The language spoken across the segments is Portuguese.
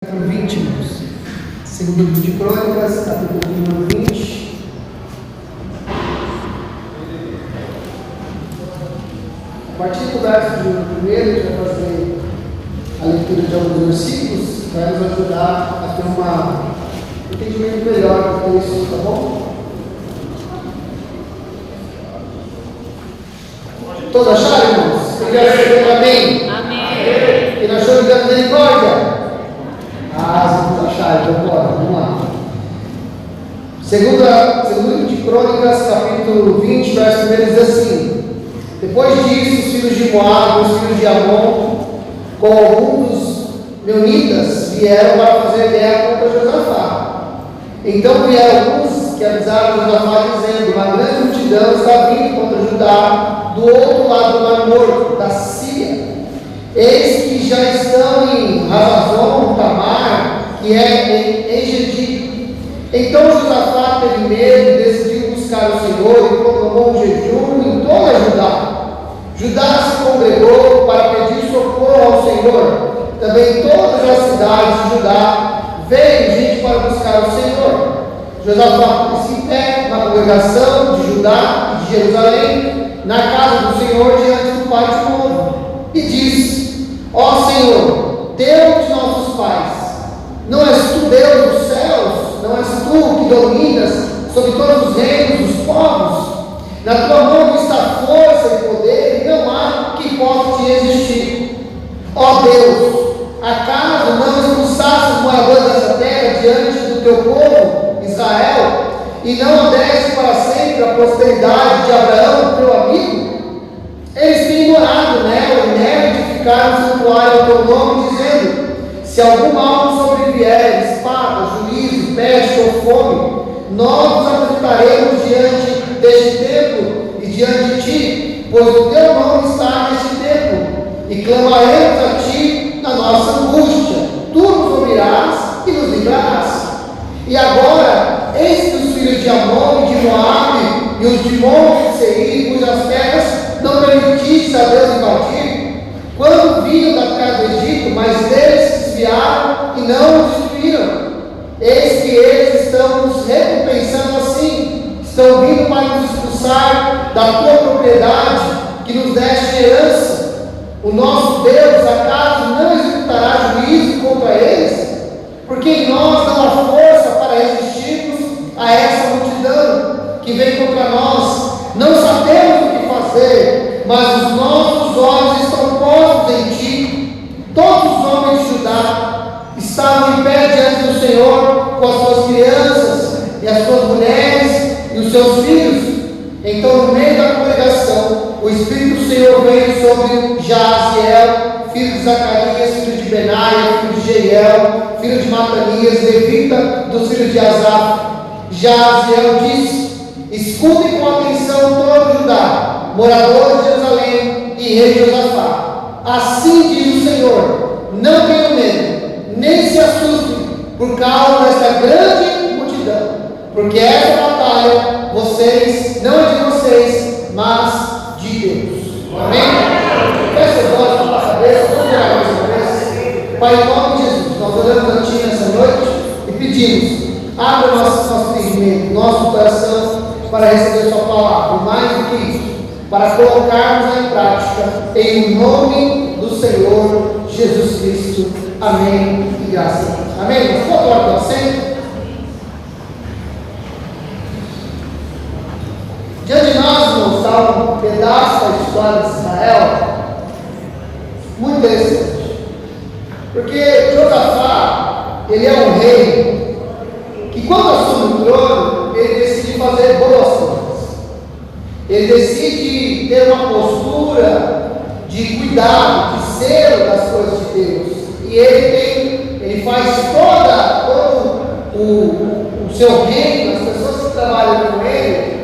capítulo 20, irmãos. Segundo livro de Crônicas, capítulo número 20. A partir do verso número 1, a gente vai fazer a leitura de alguns versículos, que vai nos ajudar a ter um entendimento melhor do texto, tá bom? Todos acharam, irmãos? Eu quero dizer amém. Amém. Quem achou de misericórdia? Vamos achar, então bora, vamos lá. Segundo livro de Crônicas, capítulo 20, verso 1, diz assim: Depois disso, os filhos de Moabe, os filhos de Amon, com alguns dos meunitas, vieram para fazer guerra contra Josafá. Então vieram alguns que avisaram Josafá, dizendo: Uma grande multidão está vindo contra Judá, do outro lado do Mar Morto, da Síria. Eis que já estão em Hazazon Tamar, que é em Engedi. Então Josafá teve medo e decidiu buscar o Senhor e proclamou um jejum em toda Judá. Judá se congregou para pedir socorro ao Senhor. Também todas as cidades de Judá veio gente para buscar o Senhor. Josafá pôs-se em pé na congregação de Judá e de Jerusalém, na casa do Senhor, diante do pátio novo, e disse: Ó Senhor, Deus de nossos pais, não és tu Deus dos céus? Não és tu que dominas sobre todos os reinos dos povos? Na tua mão está força e poder, e não há que possa te resistir. Ó Deus, acaso não expulsaste os moradores dessa terra diante do teu povo, Israel, e não deste para sempre a prosperidade de Abraão, teu amigo? Eles têm morado nela e nela edificaram um santuário ao teu nome, dizendo: Se algum mal nos sobrevier, espada, juízo, peste ou fome, nós nos apresentaremos diante deste templo e diante de ti, pois o teu nome está neste templo, e clamaremos a ti na nossa angústia. Tu nos ouvirás e nos livrarás. E agora, eis que os filhos de Amon e de Moabe e os de Monte de Seir, cujas terras não permitiste a Deus invadir, quando vinham da terra do Egito, mas deles se desviaram e não os destruíram. Eis que eles estão nos recompensando assim, estão vindo para nos expulsar da tua propriedade, que nos deste herança. O nosso Deus, acaso, não executará juízo contra eles? Porque em nós não há força para resistirmos a essa multidão que vem contra nós. Não sabemos o que fazer, mas os nossos olhos estão postos em ti. Todos os homens de Judá estavam em pé diante do Senhor, com as suas crianças e as suas mulheres e os seus filhos. Então, no meio da congregação, o Espírito do Senhor veio sobre Jaziel, filho de Zacarias, filho de Benaia, filho de Jeiel, filho de Matanias, levita dos filhos de Asaf. Jaziel disse: Escutem com atenção todo Judá, moradores de Jerusalém e rei Josafá. Assim diz o Senhor: Não tenham medo, nem se assustem por causa desta grande multidão, porque essa batalha vocês, não é de vocês, mas de Deus. Amém? Feche os olhos para a cabeça, vamos orar mais uma vez. Pai, em nome de Jesus, nós oramos a Ti nessa noite e pedimos: abra nosso entendimento, nosso coração, para receber Sua palavra, mais do que isso, para colocarmos em prática, em nome do Senhor Jesus Cristo. Amém e graças a Deus. Amém? Mas pode orar com você? Diante de nós, irmãos, está um pedaço da história de Israel muito interessante, porque Josafá, ele é um rei que, quando assume o trono, ele decide fazer boas coisas. Ele decide ter uma postura de cuidado, de zelo das coisas de Deus. E ele faz todo o seu reino, as pessoas que trabalham com ele,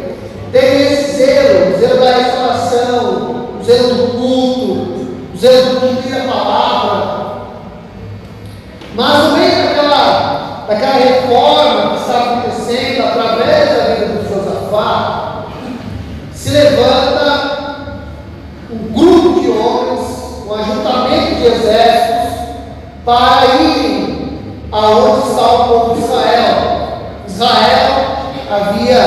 tem esse zelo, o zelo da restauração, o zelo do culto, o zelo do cumprir a palavra. Mas no meio daquela reforma que está acontecendo através da vida de Josafá, se levanta um grupo de homens, um ajuntamento de exércitos, para irem aonde está o povo de Israel. Israel havia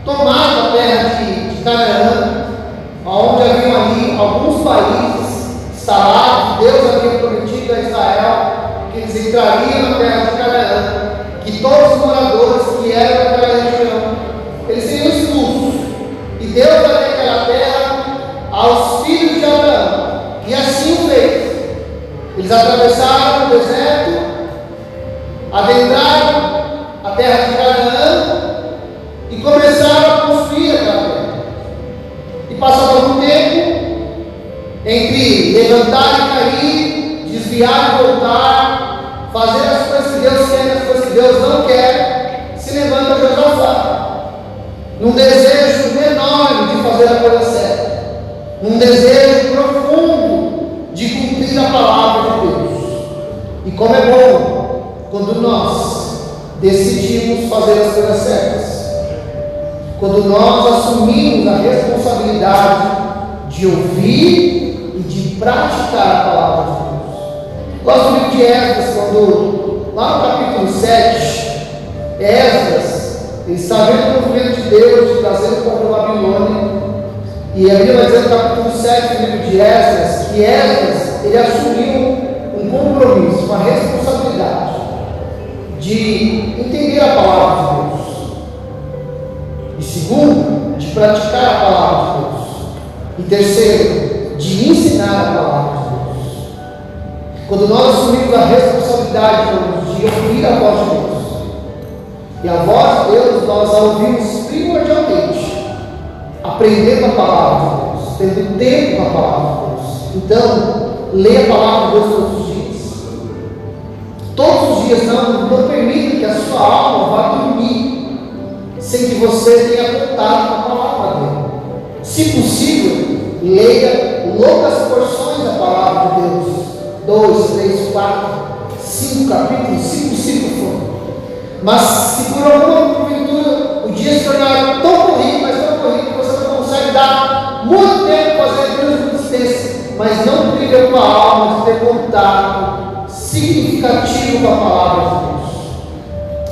tomado a terra de Canaã, onde haviam ali alguns países instalados. Deus havia prometido a Israel que eles entrariam na terra de Canaã, que todos os moradores que eram daquela região, eles seriam expulsos, e Deus daria aquela terra aos filhos de Abraão, e assim o fez. Eles atravessaram o deserto, adentraram a terra de Canaã e começaram a construir aquela terra. E passava algum tempo entre levantar e cair, desviar e voltar, fazer as coisas que Deus quer e as coisas que Deus não quer. Se levanta Josafá, num desejo enorme de fazer a coisa certa, um desejo profundo de cumprir a palavra de Deus. E como é bom quando nós decidimos fazer as coisas certas, quando nós assumimos a responsabilidade de ouvir e de praticar a palavra de Deus. Gosto do livro de Esdras, quando lá no capítulo 7, Esdras, ele está vendo o movimento de Deus de trazer o povo da Babilônia. E a Bíblia vai dizer no capítulo 7 do livro de Esdras, que Esdras, ele assumiu um compromisso, uma responsabilidade de entender a palavra de Deus, e segundo, de praticar a palavra de Deus, e terceiro, de ensinar a palavra de Deus. Quando nós assumimos a responsabilidade de ouvir a voz de Deus, e a voz de Deus nós a ouvimos primordialmente aprendendo a palavra de Deus, tendo tempo com a palavra de Deus. Então, leia a palavra de Deus todos os dias. Todos os dias. Não permita que a sua alma vá dormir sem que você tenha contato com a palavra dele. Se possível, leia longas porções da palavra de Deus, 2, 3, 4, 5 capítulos, 5 for. Mas se por alguma porventura o dia se tornar tão corrido, mas tão corrido, que você não consegue dar muito tempo para fazer leituras muito extensas, mas não prive a tua alma de ter contato significativo com a palavra de Deus,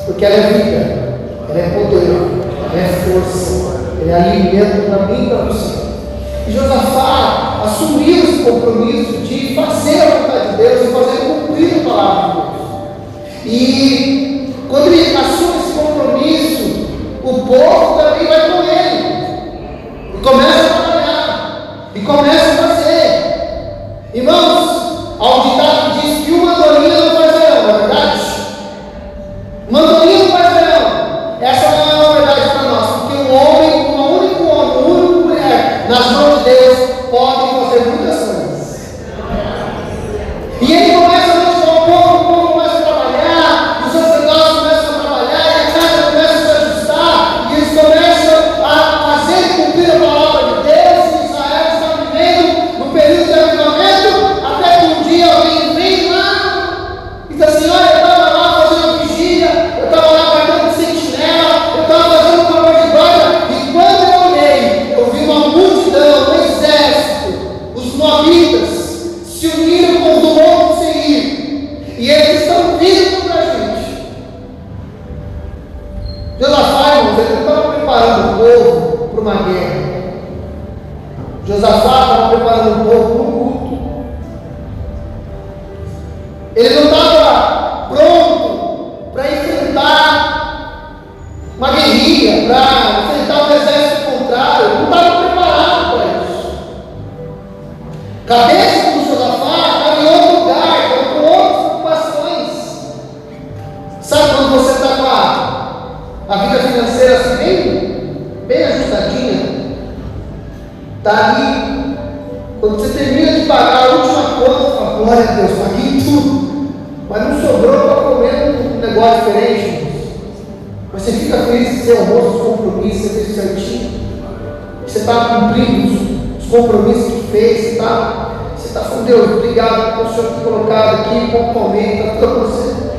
porque ela é vida, ela é poder, ela é força, ela é alimento para mim e para você. E Josafá assumiu esse compromisso de fazer a vontade de Deus e fazer cumprir a palavra de Deus. E quando ele assume esse compromisso, o povo também vai com ele, e começa a trabalhar, e começa a fazer. Irmãos, há um ditado que diz que uma andorinha não faz verão, não é verdade? Uma andorinha não faz verão. Essa não é uma verdade para nós, porque um homem, uma única mulher, nas mãos de Deus, pode fazer muitas coisas. E ele começa a mostrar o povo começa a trabalhar, os sacerdotes começam a trabalhar, e a casa começa a se ajustar, e eles começam a fazer e cumprir a palavra de Deus. E Israel está vivendo no período de avivamento, até que um dia alguém vem lá e diz assim: olha, eu estava lá fazendo uma vigília, eu estava lá guardando sentinela, eu estava fazendo uma coisa de guarda, e quando eu olhei, eu vi uma multidão, um exército, os moabitas se uniram com os do Monte Seir, e eles estão vindo para a gente. Josafá, irmãos, ele não estava preparando o povo para uma guerra. Josafá estava preparando o povo para um culto. Ele não estava pronto para enfrentar uma guerrilha, para enfrentar um exército contrário. Ele não estava preparado para isso. Cabeça do Josafá estava em outro lugar, estava com outras preocupações. Sabe quando você está com a vida financeira assim, bem ajustadinha? Está ali, quando você termina de pagar a última conta, fala: glória a Deus, paguei tudo, mas não sobrou para comer um negócio diferente. Mas você fica feliz de ser honroso, os compromissos, você fez certinho, você está cumprindo os compromissos que fez, você está falando: Deus, obrigado por o Senhor ter colocado aqui pontualmente, está tudo você.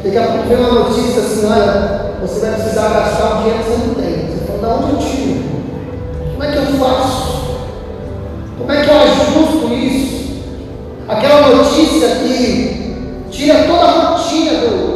Daqui a pouco vem uma notícia assim: olha, você vai precisar gastar o dinheiro que você não tem. Você fala: da onde eu tiro? Como é que eu faço? Como é que eu ajusto isso? Aquela notícia que tira toda a rotina do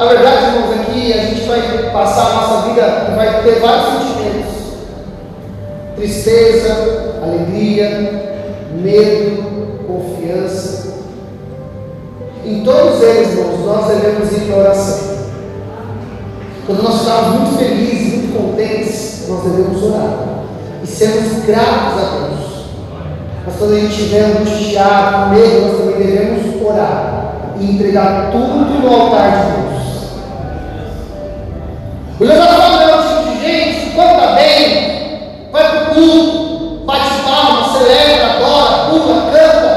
A verdade, irmãos, é que a gente vai passar a nossa vida e vai ter vários sentimentos: tristeza, alegria, medo, confiança. Em todos eles, irmãos, nós devemos ir para a oração. Quando nós estamos muito felizes, muito contentes, nós devemos orar e sermos gratos a Deus. Mas quando a gente estiver angustiado, com medo, nós também devemos orar e entregar tudo no altar de Deus. O Josafá é um tipo de gente que, quando está bem, vai para o culto, bate palma, celebra, adora, pula, canta,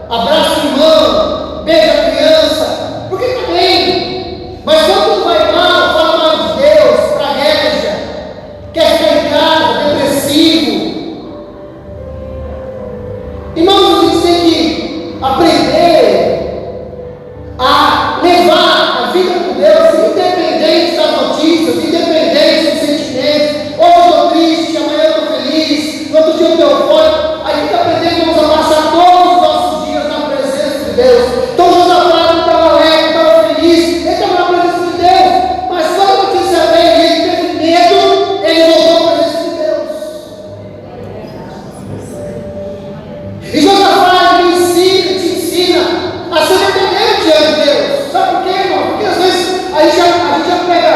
abraça o irmão, beija a criança, porque está bem. Mas quando vai mal, fala mal de Deus, pragueja, quer ficar em casa, depressivo. Irmãos, a gente tem que aprender a levar a vida com Deus, independente das notícias, independente dos sentimentos. Hoje eu estou triste, amanhã eu estou feliz, no outro dia eu estou eufórico. A gente aprendemos a passar todos os nossos dias na presença de Deus. Então Josafá não estava alegre, estava feliz, ele estava na presença de Deus. Mas quando a notícia veio e ele teve medo, ele voltou para a presença de Deus. E Josafá te ensina a ser verdadeiro diante de Deus. Sabe por quê, irmão? Porque às vezes a gente já pega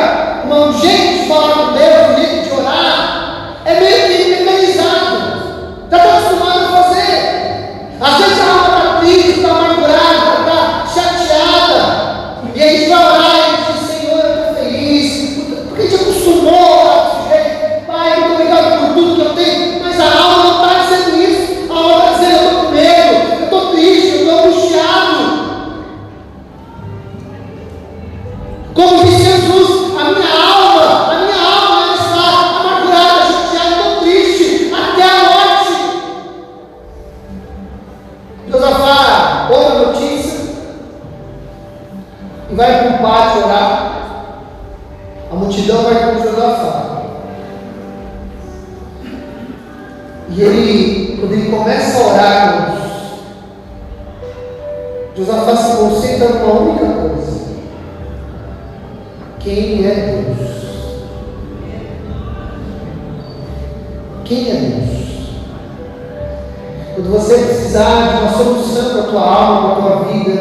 um jeito de falar com Deus, um jeito de orar, é meio que mecanizado. Já está acostumado a fazer. Às vezes a alma está triste, está amargurada, está chateada. E a gente vai orar e diz: Senhor, eu estou feliz. Porque a gente acostumou a orar desse jeito. Pai, muito obrigado por tudo que eu tenho. Mas a alma não está dizendo isso. A alma está dizendo: eu estou com medo, eu estou triste, eu estou angustiado. Como disse Jesus, a minha alma ela está amargurada, chateada, tão triste, até a morte. Josafá ouve a notícia e vai para o pátio orar. A multidão vai com Josafá. E ele, quando ele começa a orar, Josafá se concentra numa única coisa: quem é Deus? Quem é Deus? Quando você precisar de uma solução para a tua alma, para a tua vida,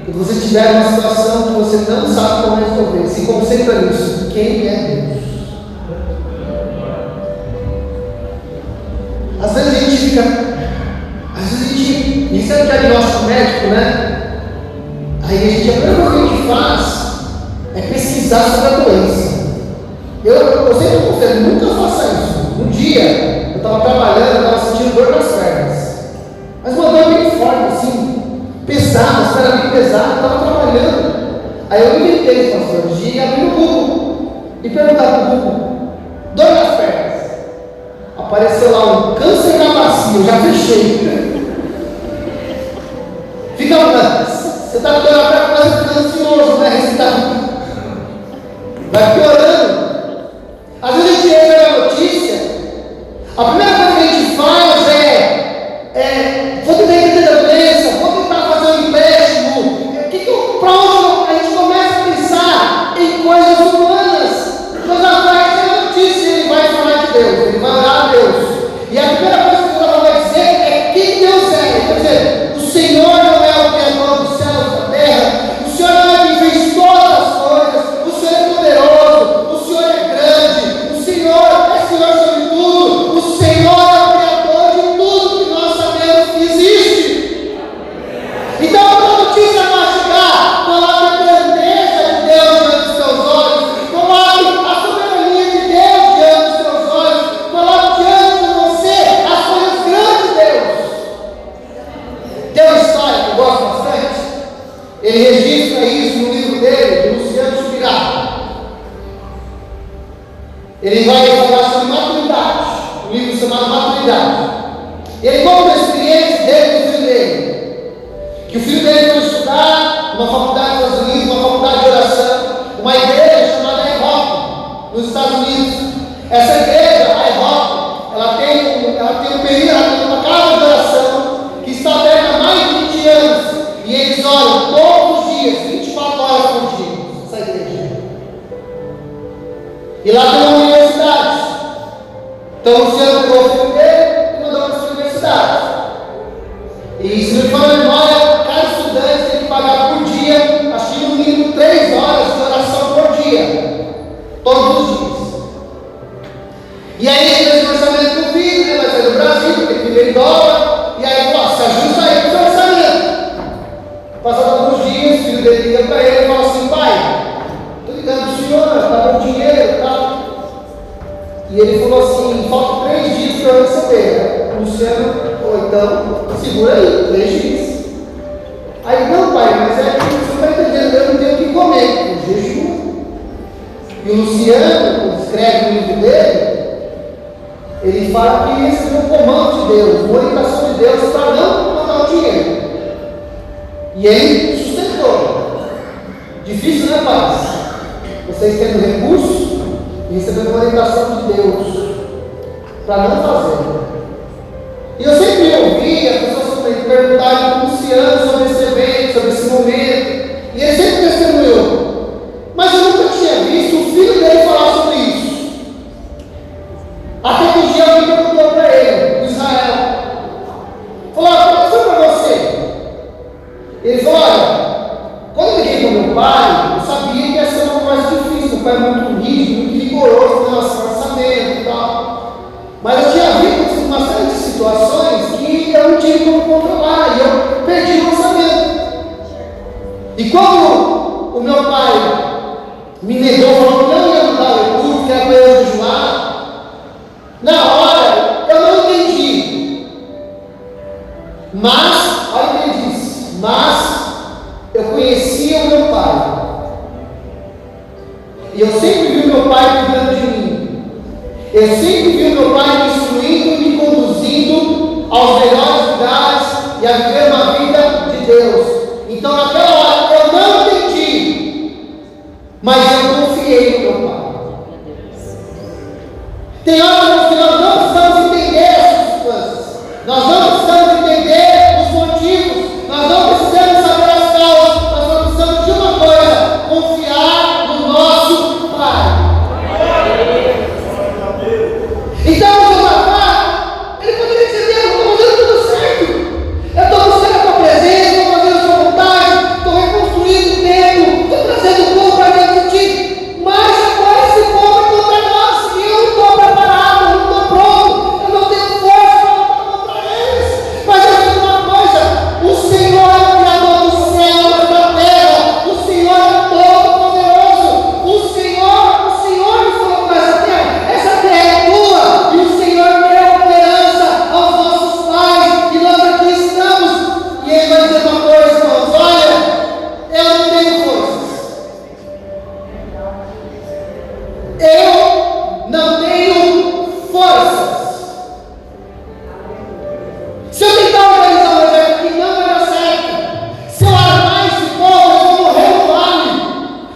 quando você estiver numa situação que você não sabe como resolver, se concentra nisso: quem é Deus? Às vezes a gente recebe um diagnóstico médico, né? Aí a primeira coisa que a gente faz é pesquisar sobre a doença. Eu sempre aconselho: nunca faça isso. Um dia eu estava trabalhando, eu estava sentindo dor nas pernas, mas uma dor bem forte, assim, pesada, as pernas bem pesadas, eu estava trabalhando. Aí eu inventei, pastor, de abrir o Google e perguntar para o Google: dor nas pernas. Apareceu lá um câncer na bacia, eu já fechei. Fica, você está com dor na perna, mas fica ansioso, né? Vai piorando. Às vezes a gente recebe a notícia, a primeira coisa que a gente faz é vou tentar entender a doença, vou tentar fazer um empréstimo. Para onde a gente começa a pensar em coisas humanas? Nós já faz a notícia, ele vai falar de Deus, ele vai orar a Deus. E a primeira coisa que ela vai dizer é quem Deus é. Ele vai dizer: o Senhor não é o Criador dos céus e da terra, o Senhor não é quem fez todas as coisas, o Senhor é poderoso, o Senhor é grande, o Senhor é Senhor sobre tudo, o Senhor é o Criador de tudo que nós sabemos que existe. Então, quando a notícia vai chegar, coloque a grandeza de Deus diante dos seus olhos, coloque a soberania de Deus diante dos seus olhos, coloque diante de você as coisas grandes de Deus. Tem uma história que eu gosto bastante, ele registra isso no livro dele, do Luciano Subirá. Ele vai falar sobre maturidade, um livro chamado Maturidade. Ele conta a experiência dele com o filho dele, que o filho dele foi estudar numa faculdade nos Estados Unidos, uma faculdade de oração, uma igreja chamada IHOP, nos Estados Unidos. Essa igreja, a IHOP, ela tem um período, ela tem uma casa de oração que está aberta há mais de 20 anos. E eles oram todos os dias, 24 horas por dia, essa igreja. E lá tem uma universidade. Então o Luciano pegou o filho dele e mandou para essa universidade. E se não me falha a memória, cada estudante tem que pagar por dia, acho que no mínimo 3 horas de oração por dia. Todos os dias. E aí ele fez o orçamento do filho, né? Vai sair do Brasil, tem que viver em dólar. E aí, se ajusta aí com o seu orçamento. Passados alguns dias, o filho dele liga para ele e fala assim: pai, estou ligando para o senhor, está com dinheiro e tal. E ele falou assim: faltam 3 dias para eu receber. O Luciano falou: então, segura aí, 3 dias. Aí, não, pai, mas é que você não está entendendo, eu não tenho o que comer, o jejum. E o Luciano, quando escreve no livro dele, ele fala que esse é um comando de Deus, uma orientação de Deus para não mandar o dinheiro. E ele sustentou. Difícil, né, paz? Vocês tendo recursos e recebendo uma orientação de Deus para não fazer. E eu sempre ouvi as pessoas perguntarem para o Luciano sobre esse evento, sobre esse momento. E ele sempre testemunhou. Mas eu nunca tinha visto o filho dele falar sobre isso. Até que um dia alguém perguntou para ele, o Israel. Falou: como foi para você? Ele falou: olha, quando eu liguei para o meu pai, eu sabia que ia ser uma coisa difícil. Meu pai é muito rígido, muito rigoroso em relação ao orçamento e tal. Mas eu tinha visto uma série de situações que eu não tive como controlar e eu perdi o orçamento. E quando o meu pai me negou, falou que não ia mudar o recurso, que era para eu jejuar, na hora eu não entendi. Mas, olha o que ele disse, mas eu conhecia o meu pai. E eu sempre vi o meu pai cuidando de mim. Eu sempre vi o meu pai me instruindo e me conduzindo aos melhores lugares e a viver uma vida de Deus. Então naquela hora eu não entendi, mas eu confiei no meu pai. Tem horas que nós não precisamos entender essas coisas. Nós não precisamos entender os motivos. Nós não precisamos saber as causas. Nós só precisamos de uma coisa: confiar no nosso Pai. Então o Josafá, ele poderia dizer: Deus, eu estou fazendo tudo certo. Eu estou buscando a tua presença, estou fazendo a sua vontade, estou reconstruindo o templo, estou trazendo o povo para dentro de ti. Mas agora esse povo é contra nós e eu não estou preparado, eu não estou pronto, eu não tenho força para lutar contra eles. Mas eu digo uma coisa: o Senhor é o Criador do céu e da terra, o Senhor é todo-poderoso, o Senhor nos colocou nessa terra, essa terra é tua, e o Senhor deu herança aos nossos pais, e nós aqui estamos. E Ele vai dizer uma coisa, irmãos: olha, eu não tenho forças. Eu não tenho forças. Se eu tentar organizar um evento aqui, não vai dar certo. Se eu armar esse povo, eu vou morrer no vale.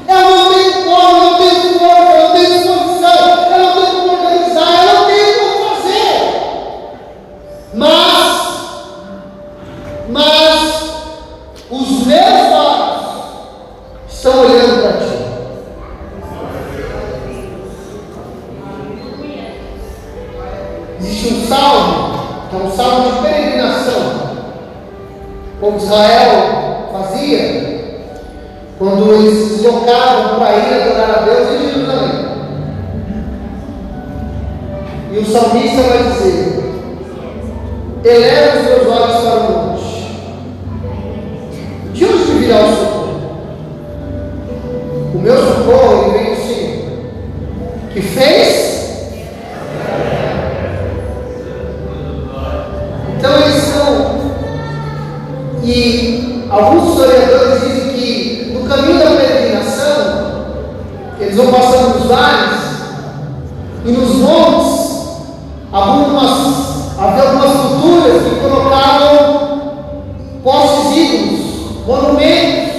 Eu não tenho como, eu não tenho força, eu não tenho disposição, eu não tenho como organizar, eu não tenho como fazer. Mas os meus olhos estão olhando para ti. Existe um salmo, que é um salmo de peregrinação, como Israel fazia, quando eles se deslocavam para ir adorar a Deus em Jerusalém. E o salmista vai dizer: eleva os meus olhos para o monte. De onde virá o socorro? O meu socorro ele vem do Senhor, que fez. Então eles são, e alguns historiadores dizem que no caminho da peregrinação, eles vão passando nos vales e nos montes, havia algumas culturas que colocavam postes ídolos, monumentos,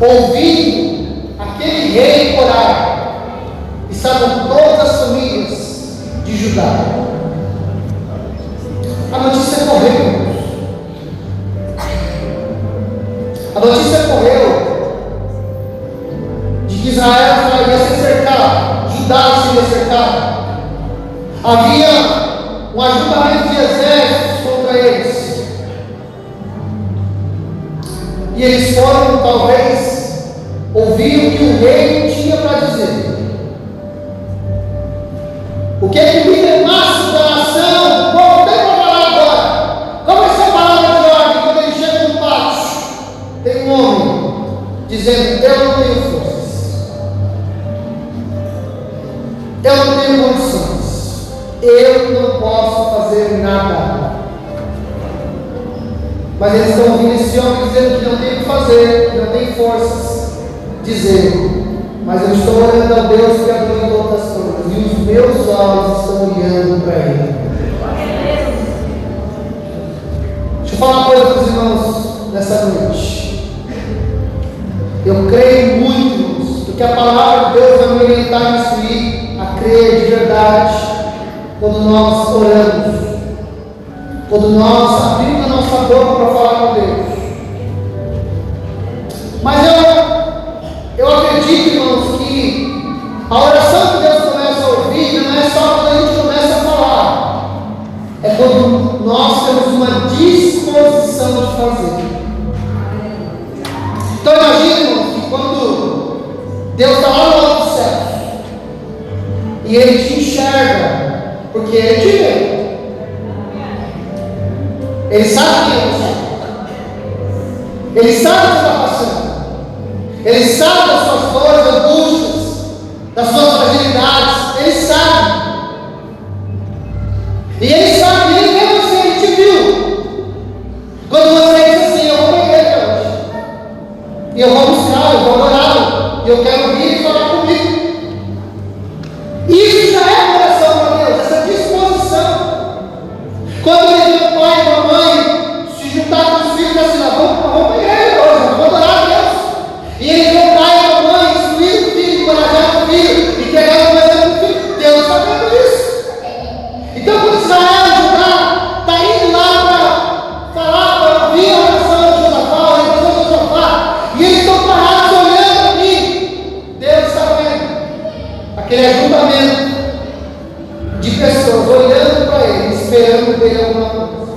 ouvindo aquele rei orar, estavam todas as famílias de Judá. A notícia correu. A notícia correu de que Israel ia ser cercado, Judá seria cercado. Havia um ajuntamento de exércitos contra eles. E eles foram, talvez, ouvir o que o rei tinha para dizer. O que é que o líder máximo da nação, bom, tem para falar agora? Qual vai ser a palavra de ordem quando ele chega no pátio? Tem um homem dizendo: eu não tenho forças, eu não tenho condições, eu não posso fazer nada. Mas eles estão ouvindo esse homem dizendo que não tem o que fazer, que não tem forças, dizendo: mas eu estou olhando ao Deus Criador de todas as coisas, e os meus olhos estão olhando para Ele. Deixa eu falar uma coisa para os irmãos nessa noite. Eu creio muito, irmãos, porque a palavra de Deus vai me orientar e me instruir a crer de verdade quando nós oramos, quando nós abrimos a nossa boca para falar com Deus. Mas eu acredito, irmãos, que a oração que Deus começa a ouvir não é só quando a gente começa a falar, é quando nós temos uma disposição de fazer. Então imagina, irmãos, que quando Deus está lá no alto do céu e Ele te enxerga, porque Ele te vê, Ele sabe quem você é, Ele sabe o que está passando, Ele sabe das suas dores, angústias, das suas fragilidades, Ele sabe. E Ele sabe, Ele vê você, Ele te viu. Quando você diz assim: eu vou para a igreja hoje, e eu vou buscar, eu vou orar, e eu quero vir e falar comigo. Isso já é oração para Deus, essa disposição. Quando ele vê o pai e a mãe se juntar com os filhos, assim: vamos para a igreja hoje, vamos adorar a Deus. E ele vê o pai e a mãe instruir o filho, encorajar o filho, e pegar o exemplo do filho. Deus está vendo isso. Então, quando Israel e Judá está indo lá para falar, para ouvir a oração de Josafá, a oração de Josafá, e eles estão parados olhando para mim, Deus está vendo aquele ajuntamento de pessoas olhando para Ele, esperando dele alguma coisa.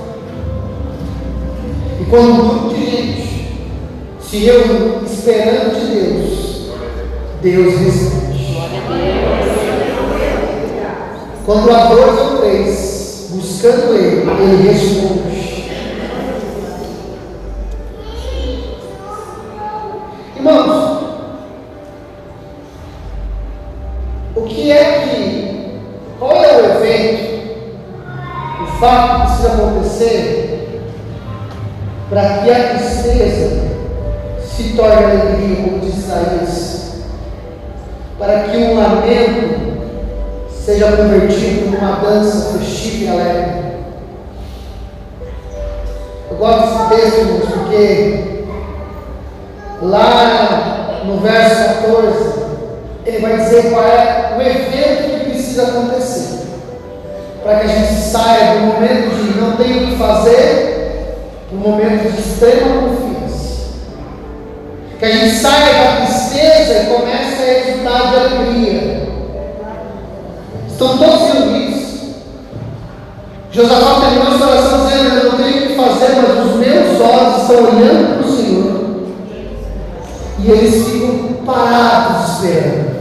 E quando um grupo de gente se reúne esperando de Deus, Deus responde. Quando há 2 ou 3 buscando Ele, Ele responde. Irmãos, o que é que, qual é o evento, o fato que precisa acontecer para que a tristeza se torne alegria, como diz Isaías, para que um lamento seja convertido numa dança festiva e alegre? Eu gosto desse texto, irmãos, porque lá no verso 14, ele vai dizer qual é o evento que precisa acontecer, para que a gente saia do momento de não ter o que fazer, para um momento de extrema confiança, que a gente saia da tristeza e comece a exultar de alegria. Estão todos reunidos. Josafá terminou a sua oração dizendo: eu não tenho o que fazer, mas os meus olhos estão olhando para o Senhor. E eles ficam parados esperando.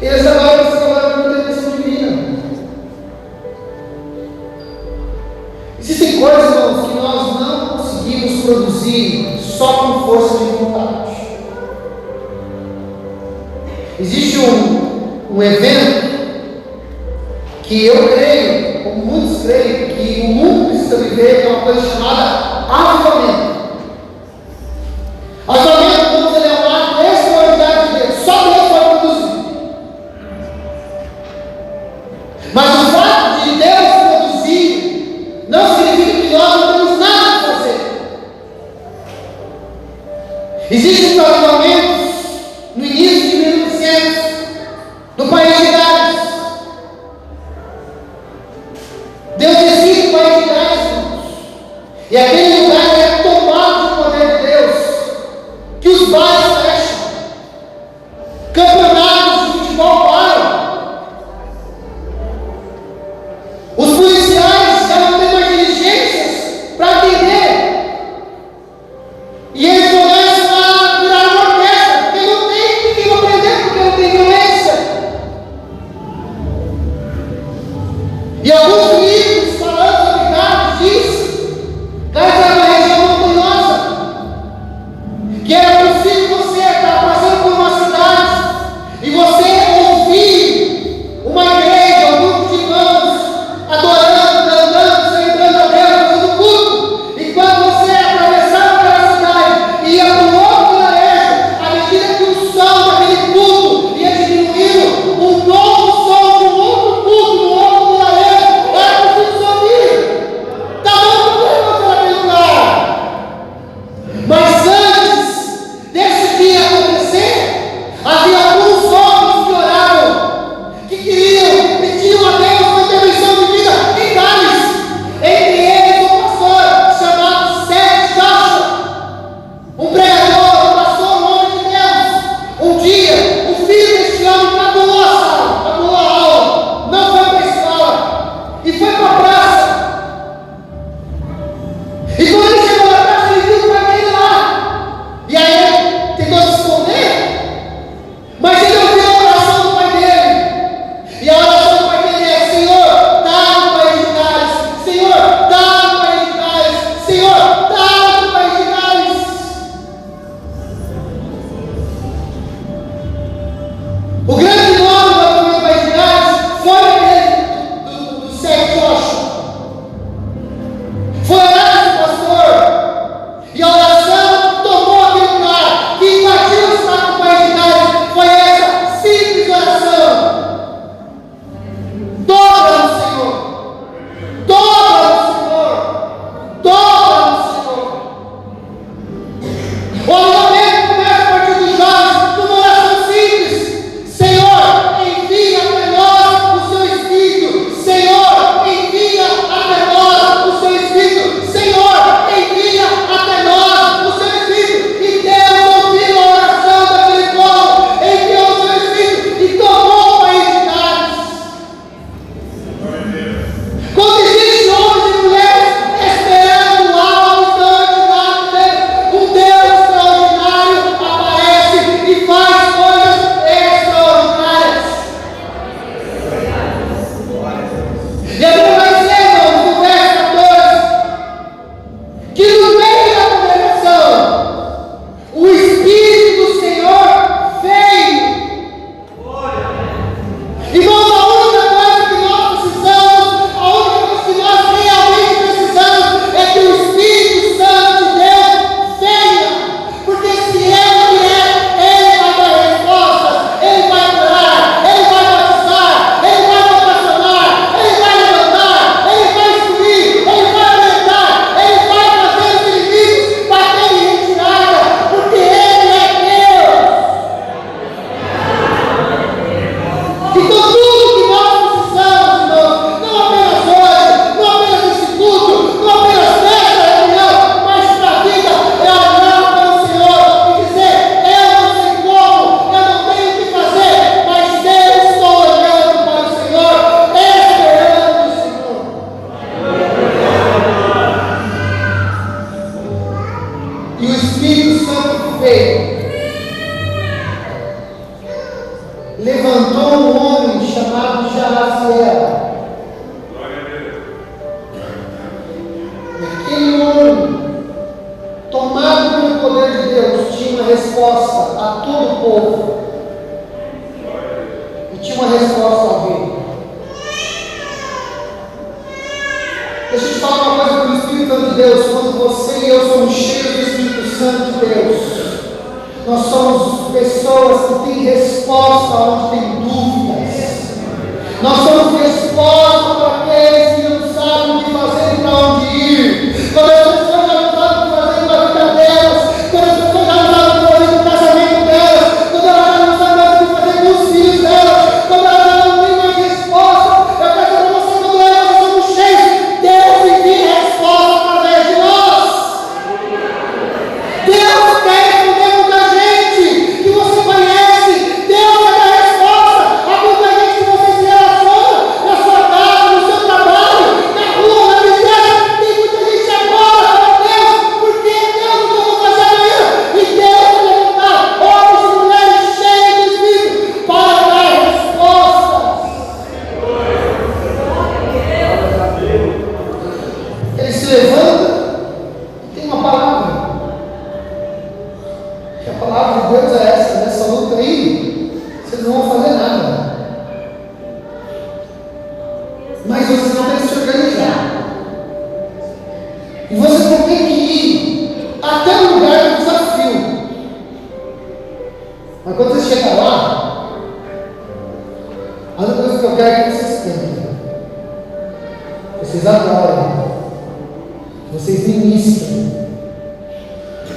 Eles agora com intervenção divina. Existem coisas, irmãos, que nós não conseguimos produzir só com força de vontade. Existe um evento que eu creio, como muitos creem, que o mundo precisa viver, que é uma coisa chamada avivamento. Avivamento, quando ele é um ato extraordinário de Deus, só Deus pode produzir. Mas o fato de Deus produzir não significa que nós não temos nada a fazer. Existem avivamentos no início de 1900, no país de Gales. Deus decide o país de Gales, e aquele lugar é tomado do poder de Deus, que os bares fecham, campeonatos de futebol param, os policiais já não têm mais diligências para atender, e eles começam a virar uma orquestra, porque não tem quem aprender, porque não tem violência. E alguns livros falando sobre Gales diz que era uma região montanhosa, que era possível você estar passando por uma cidade e você ouvir uma igreja, um grupo de irmãos adorando, cantando, celebrando a Deus, fazendo culto. E quando você atravessava aquela cidade e ia para o outro vilarejo, à medida que o som daquele culto ia diminuindo, um novo som de um outro culto, no outro vilarejo, era possível ouvir. Estava muito bem naquele lugar. Mas antes desse dia acontecer, havia alguns homens que oravam, que queriam, pediam a Deus uma intervenção divina em Gales. Entre eles um pastor chamado Seth Joshua, um pregador, um pastor, um homem de Deus. Um dia, o filho deste homem acabou a aula, não foi para a escola e foi para a praça. E quando ele chegou na praça, ele viu o pai dele lá. E aí ele tentou se esconder, mas ele ouviu a oração do pai dele. E a oração do pai dele é: Senhor, dá no país de Gales. Senhor, dá no país de Gales. Senhor, dá no país de Gales. O grande nome do país de Gales foi aquele do Seth Joshua. Foi orar do pastor, e a oração tomou aquele lugar, que invadiu o estado do país de Gales. Foi essa simples oração: dobra no Senhor, dobra no Senhor, dobra no Senhor. O avivamento começa a partir dos jovens, numa oração simples: Senhor, envia até nós o seu Espírito. Senhor, envia até nós o seu Espírito. Senhor, envia até nós o seu Espírito. E Deus ouviu a oração daquele povo, enviou o seu Espírito e tomou o país de Gales. Quando existem homens e mulheres esperando algo extraordinário, um Deus extraordinário aparece e faz coisas extraordinárias. E a Bíblia vai dizer, irmãos, no verso 14, que no meio da congregação, o Espírito do Senhor veio. Irmãos, a única coisa que nós precisamos, a única coisa que nós realmente precisamos é que o Espírito Santo de Deus venha. Porque se Ele vier, Ele vai dar respostas, Ele vai curar, Ele vai batizar, Ele vai vocacionar, Ele vai levantar, Ele vai instruir, Ele vai orientar, Ele vai fazer os inimigos baterem em retirada, porque Ele é Deus. Então tudo que nós precisamos, irmãos, não apenas hoje, não apenas nesse culto, não apenas nessa reunião, mas para a vida, é olhar para o Senhor e dizer: eu não sei como, eu não tenho o que fazer, mas eu estou olhando para o Senhor, esperando o Senhor. E o Espírito Santo veio, levantou um homem chamado Jaziel. E aquele homem, tomado pelo poder de Deus, tinha uma resposta a todo o povo. E tinha uma resposta ao rei. Deixa eu te falar uma coisa pelo Espírito Santo de Deus. Quando você e eu somos cheios do Espírito Santo de Deus, nós somos pessoas que têm resposta onde tem dúvidas. Nós somos resposta para aqueles que não sabem o que fazer e para onde ir. Quando as pessoas já não sabem o que fazer com a vida delas, quando as pessoas já não sabem o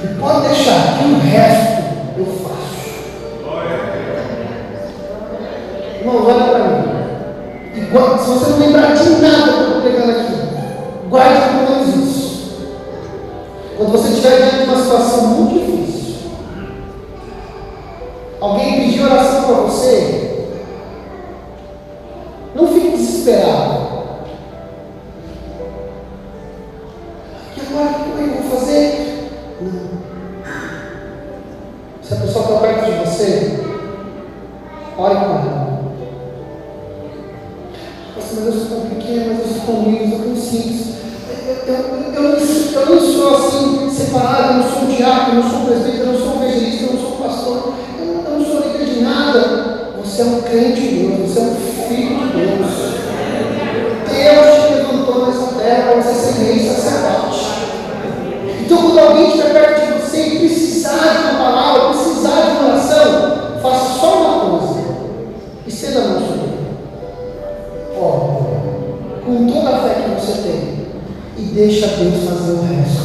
E pode deixar que o resto eu faço. Irmãos, olha para mim. E se você não lembrar de nada que eu estou pregando aqui, guarde pelo menos isso. Quando você estiver diante de uma situação muito difícil, alguém pediu oração para você, não fique desesperado. E agora o que eu vou fazer? Não. Se a pessoa está perto de você, ore com ela. Mas eu sou tão pequeno, mas eu sou tão lindo, eu sou tão simples. Eu não sou assim, separado, eu não sou um diácono, eu não sou um presbítero, eu não sou um evangelista, eu não sou um pastor, eu não sou líder de nada. Você é um crente de Deus, você é um filho de Deus. Deus te levantou nessa terra para você ser rei e sacerdote. Então, quando alguém estiver perto de você e precisar de uma palavra, precisar de uma oração, faça só uma coisa: estenda a mão sobre ele. Com toda a fé que você tem, e deixa Deus fazer o resto.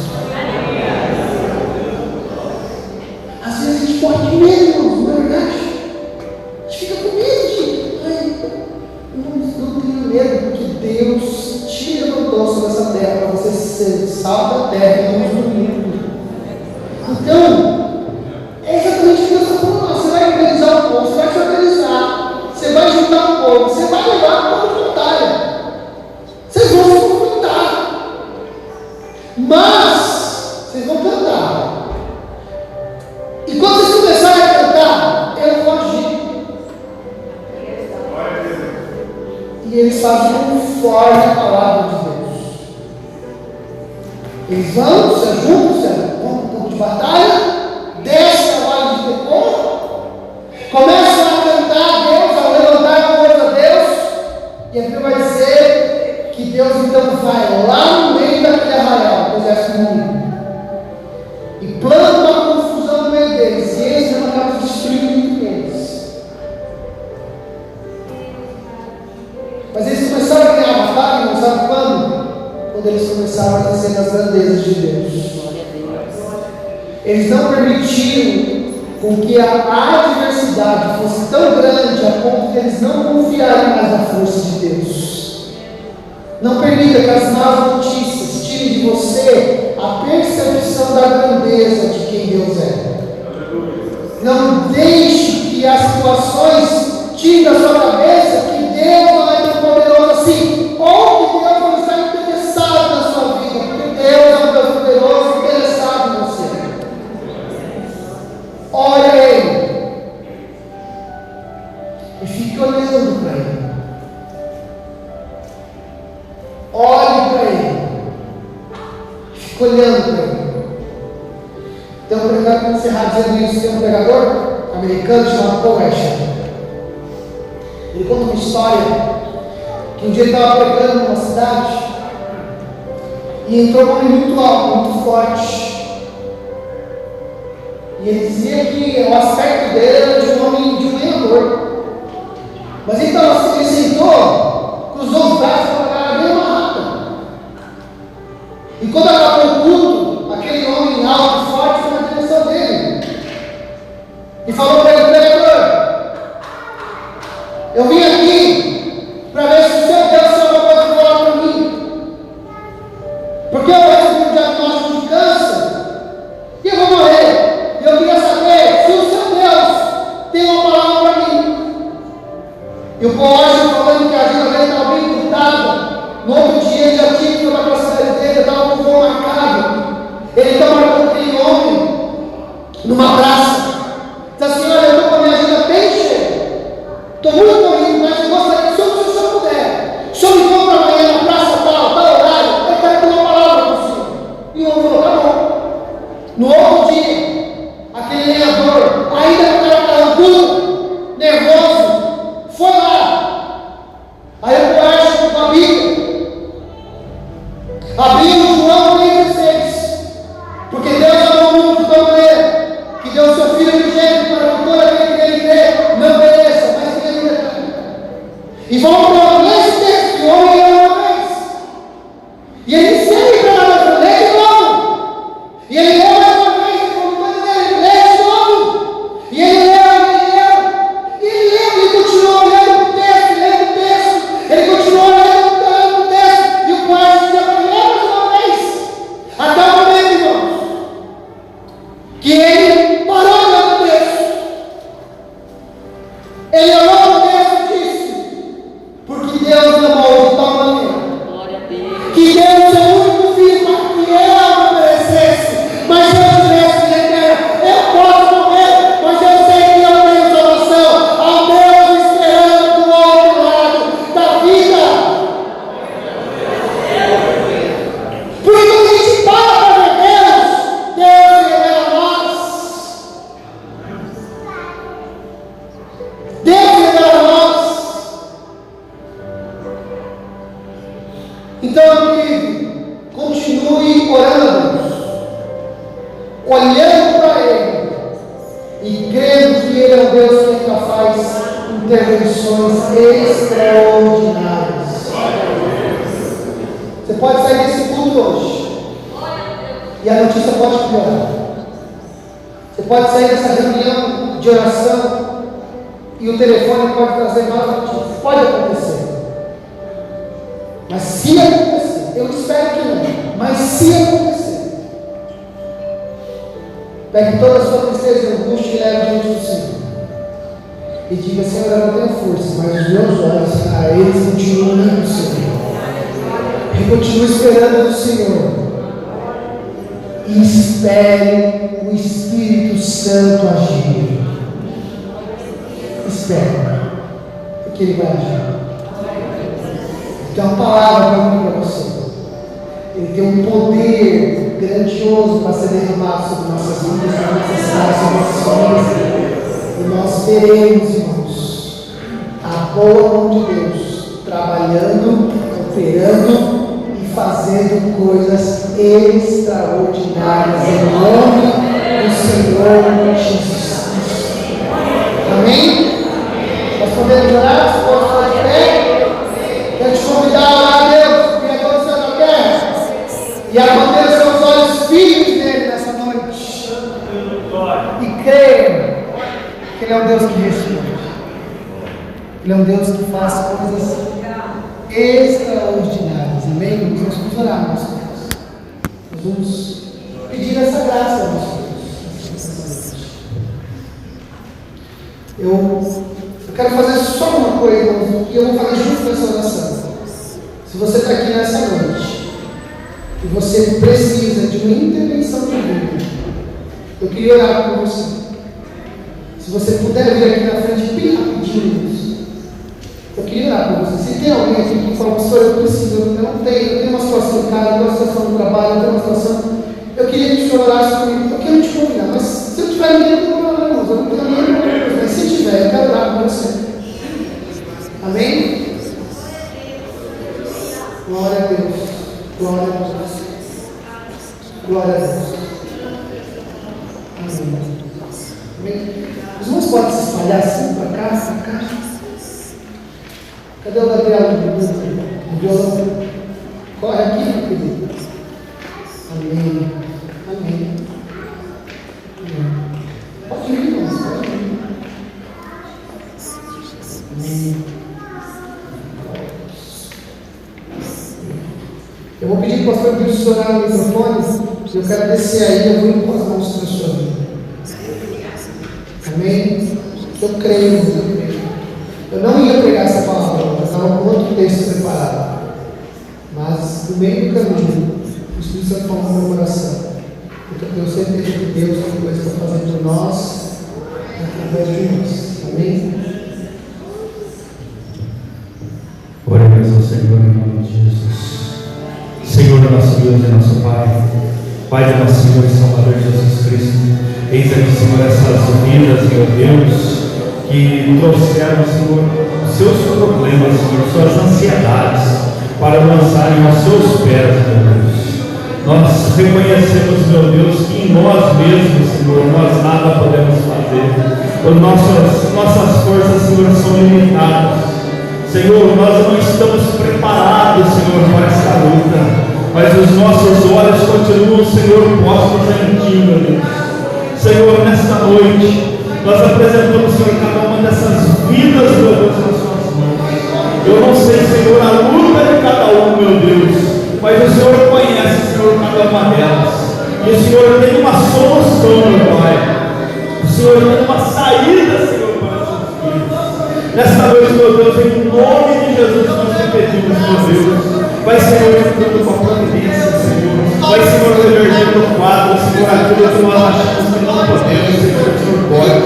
Às vezes a gente pode ter medo, irmãos, não é verdade? A gente fica com medo de, não tenho medo, porque Deus te levantou sobre essa terra para você ser sal da terra e luz do mundo. Então, é exatamente o que Deus está falando. Você vai organizar o povo, você vai se organizar, você vai juntar o povo, você vai levar o povo de batalha. Vocês vão se confrontar, mas vocês vão cantar. E quando vocês começarem a cantar, eu vou agir. E eles fazem conforme a palavra de Deus. Eles vão, se ajuntam, vão para o campo de batalha, descem a vale de Pecor, começam a cantar a Deus, a levantar a voz a Deus, e a Bíblia vai dizer que Deus então vai lá no meio daquele arraial, do exército inimigo, e planta uma confusão no meio deles, e eles não acabam destruindo eles. Mas eles começaram a ganhar a batalha, não sabe quando? Quando eles começaram a dizer as grandezas de Deus. Eles não permitiram com que a adversidade fosse tão grande a ponto que eles não confiarem mais na força de Deus. Não permita que as más notícias tirem de você a percepção da grandeza de quem Deus é. Não deixe que as situações tirem da sua cabeça que Deus não é tão poderoso assim, ou que Deus não está interessado na sua vida, porque Deus é um Deus poderoso interessado em você. Olha a Ele e fique olhando para Ele. Olhe para Ele, fique olhando para Ele. Tem um pregador, para encerrar dizendo isso, tem um pregador americano chamado Paul Washer. Ele conta uma história que um dia ele estava pregando numa cidade e entrou um homem muito alto, muito forte. E ele dizia que o aspecto dele era de um homem, de um lenhador. Mas então ele sentou, cruzou os braços com a cara bem amarrada. E quando acabou o culto, aquele homem alto e forte foi na direção dele e falou para ele: pregador, eu vim aqui para ver se o seu Deus tem alguma coisa para falar para mim, porque eu recebi um diagnóstico de câncer e eu vou morrer. E eu queria saber se o seu Deus tem uma palavra para mim. E o Boaz falando que a agenda dele estava bem encurtada. No outro dia ele já tinha que ir para a cidade dele, estava com o voo marcado. Ele então marcou aquele homem numa praça. Diz assim: olha, eu estou com a minha agenda bem cheia, estou muito corrido, mas eu gostaria que se o senhor puder, o senhor me compra amanhã na praça tal horário, eu quero ter uma palavra para o senhor. E o homem falou: tá bom. No outro dia, aquele lenhador, ainda com o cara carrancudo, nervoso, foi lá. Aí o Boaz chegou com a Bíblia, abriu João 3,16, porque Deus amou o mundo de tal maneira que deu o seu Filho unigênito para que todo aquele que nele crê não pereça, mas tenha vida eterna. E vamos para esse texto que o homem era uma vez. E ele sempre para ler de novo. E ele leu mais uma vez e que ele parou de ler o texto. Ele olhou o texto e disse: porque Deus amou de tal maneira que deu o seu único filho para que eu não perecesse, mas eu tivesse vida eterna. Eu posso morrer, mas eu sei que eu tenho salvação. Há Deus esperando do outro lado da vida. Por isso a gente para ver Deus se revela a nós. Deus se revela a nós. Então, querido, continue orando, olhando para Ele e crendo que Ele é um Deus que ainda faz intervenções extraordinárias. Você pode sair desse culto hoje e a notícia pode piorar. Você pode sair dessa reunião de oração e o telefone pode trazer mais notícias. Pode acontecer. Mas se acontecer, eu espero que não, mas se acontecer, pegue toda a sua tristeza e angústia e leve diante do Senhor. E diga: Senhor, eu não tenho força, mas os meus olhos, eles continuam olhando o Senhor. Eu continuo esperando do Senhor. E espere o Espírito Santo agir. Espere, porque Ele vai agir. Tem uma palavra para mim, para você. Ele tem um poder grandioso para ser derramado sobre nossas vidas, sobre nossas casas, sobre nossas famílias. E nós veremos, irmãos, a boa mão de Deus trabalhando, operando e fazendo coisas extraordinárias em nome do Senhor Jesus. Amém? Nós podemos orar? Você pode falar de pé? Quero te convidar a orar a Deus, Criador do céu e da terra, e a manter os seus olhos firmes nele nessa noite, e creia que Ele é um Deus que responde. Ele é um Deus que faz coisas extraordinárias. Amém? Nós vamos orar, meus irmãos. Nós vamos pedir essa graça a vocês. Eu quero fazer só uma coisa, irmãos, e eu vou fazer junto com essa oração. Se você está aqui nessa noite e você precisa de uma intervenção divina, eu queria orar por você. Se você puder vir aqui na frente bem rapidinho, eu queria orar por você. Se tem alguém aqui que fala: pastor, eu preciso, eu tenho uma situação em casa, eu tenho uma situação no trabalho, eu tenho uma situação, eu queria que o senhor orasse comigo. Eu quero te convidar, mas se eu tiver ninguém, eu não vou orar, irmãos. Eu não tenho ninguém, mas se tiver, eu quero orar por você. Amém? Glória a Deus. Glória a Deus. Glória a Deus. Amém. Amém. Os irmãos podem se espalhar assim para cá, para cá. Cadê o Gabriel do violão? Corre aqui, meu querido. Amém. Amém. Amém. Pode ir, irmãos, pode ir. Amém. Eu vou pedir para o pastor Deus estourar o microfone. Eu quero descer aí, eu vou impor as mãos para a sua vida. Amém? Eu creio, eu creio. Eu não ia pregar essa palavra, eu estava com outro texto preparado. Mas no meio do caminho, o Espírito Santo falou no meu coração. Eu tenho certeza que Deus tem coisa para fazer por nós, através de nós. Amém? Oremos ao Senhor em nome de Jesus. Senhor, nosso Deus e nosso Pai, Pai de nosso Senhor e Salvador Jesus Cristo, eis aqui, Senhor, essas vidas, meu Deus, que trouxeram, Senhor, os seus problemas, Senhor, suas ansiedades, para lançarem aos seus pés, meu Deus. Nós reconhecemos, meu Deus, que em nós mesmos, Senhor, nós nada podemos fazer. Nossas forças, Senhor, são limitadas. Senhor, nós não estamos preparados, Senhor, para essa luta, mas os nossos olhos continuam, Senhor, postos em Ti, meu Deus. Senhor, nesta noite, nós apresentamos, Senhor, cada uma dessas vidas, meu Deus, nas Suas mãos. Eu não sei, Senhor, a luta de cada um, meu Deus, mas o Senhor conhece, Senhor, cada uma delas. E o Senhor tem uma solução, meu Deus. ó Deus. Vai, Senhor, ajudando com a providência, Senhor. Vai, Senhor, revertendo o quadro, Senhor, aquilo que nós achamos que não podemos, Senhor, o Senhor pode.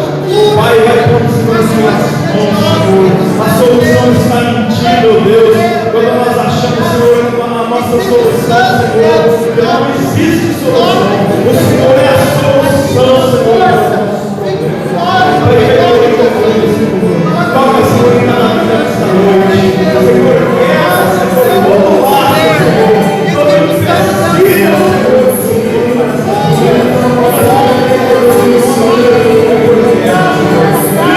Pai, vai pôr, Senhor, as suas mãos, Senhor. A solução está em Ti, meu Deus. Quando nós achamos, Senhor, a nossa solução, Senhor, que não existe solução. O Senhor é a solução, Senhor. Toca, Senhor, em cada vida desta noite. Senhor, essa, Senhor, todo lado, Senhor. Todo empecilho, Pai, nós te pedimos, Senhor, Pai, em nome de Jesus, Pai,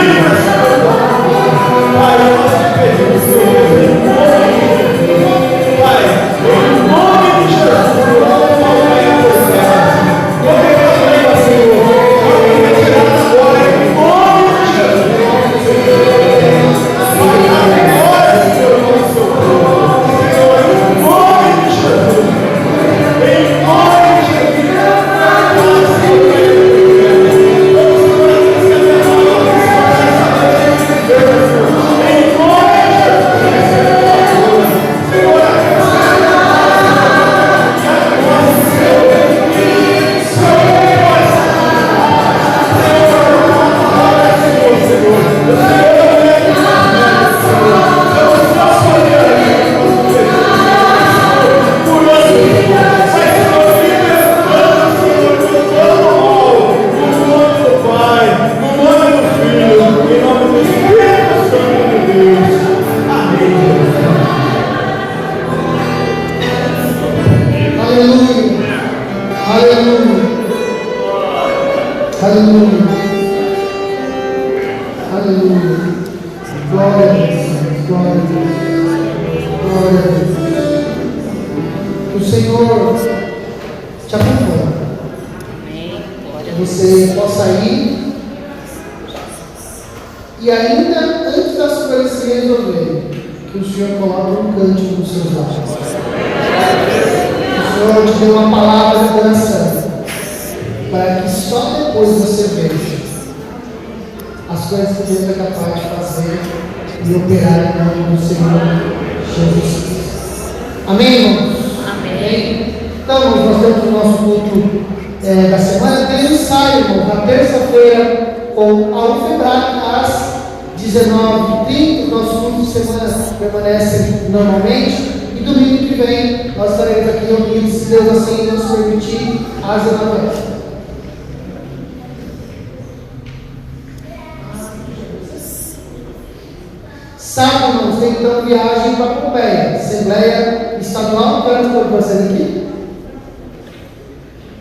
Sábado, irmãos, tem então viagem para Pompeia, Assembleia Estadual. Que horas foi você aqui?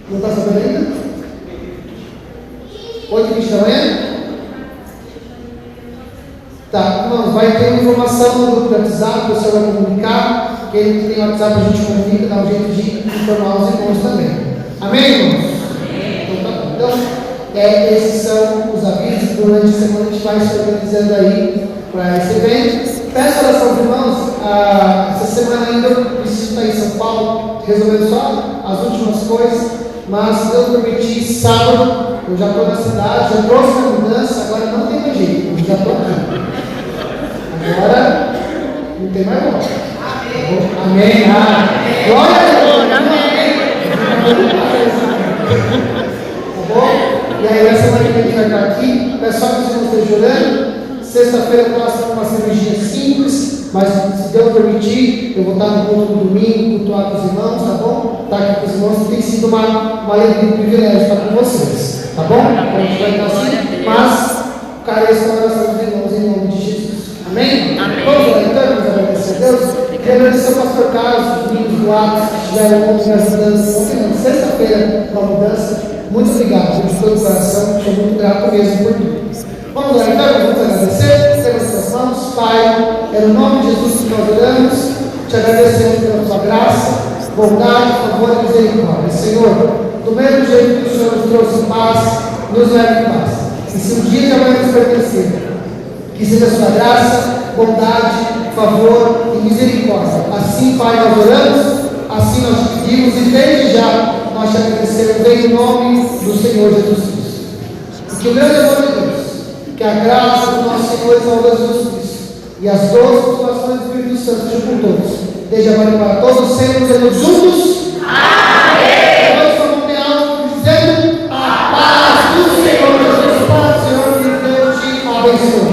Não está sabendo ainda? 8h20 da manhã? Tá, irmãos, vai ter uma informação no grupo do WhatsApp, o senhor vai comunicar. Quem tem WhatsApp a gente comunica, dá um jeito de informar os irmãos também. Amém, irmãos? Amém. Então tá bom. Então, esses são os avisos. Durante a semana a gente vai se organizando aí para esse evento. Peço oração aos irmãos. Essa semana ainda eu preciso estar em São Paulo, resolvendo só as últimas coisas, mas eu prometi sábado, eu já estou na cidade, já trouxe a mudança, agora não tem mais jeito, eu já estou aqui. Agora não tem mais volta. Amém. Glória a Deus. Tá bom? E aí, essa semana que a gente vai estar aqui, peço só que os irmãos estejam orando. Sexta-feira próxima uma cervejinha simples, mas se Deus permitir, eu vou estar no culto do domingo, cultuar com os irmãos, tá bom? Estar aqui com os irmãos, tem sido uma alegria e um privilégio estar com vocês, tá bom? A gente vai estar assim, mas careço da oração dos irmãos em nome de Jesus. Amém? Amém. Vamos orar então, vamos agradecer a Deus. Quero agradecer ao pastor Carlos, os meninos do Atos, que estiveram ontem nas mudanças, sexta-feira na mudança. Muito obrigado, de todo o coração, estou muito grato mesmo por tudo. Vamos lá então, vamos agradecer, temos suas mãos, Pai, é no nome de Jesus que nós oramos, te agradecemos pela tua graça, bondade, favor e misericórdia. Senhor, do mesmo jeito que o Senhor nos trouxe paz, nos leve em paz. E se um dia já vai nos pertencer, que seja a sua graça, bondade, favor e misericórdia. Assim, Pai, nós oramos, assim nós te pedimos e desde já nós te agradecemos em nome do Senhor Jesus Cristo. Que o grande amor de Deus, que a graça do nosso Senhor e Salvador Jesus Cristo e as doces consolações do Espírito Santo sejam com todos, desde agora e para todos sempre, dizendo juntos. Amém. Nós vamos ter algo dizendo a paz do Senhor Jesus. Paz, Senhor, que Deus te abençoe.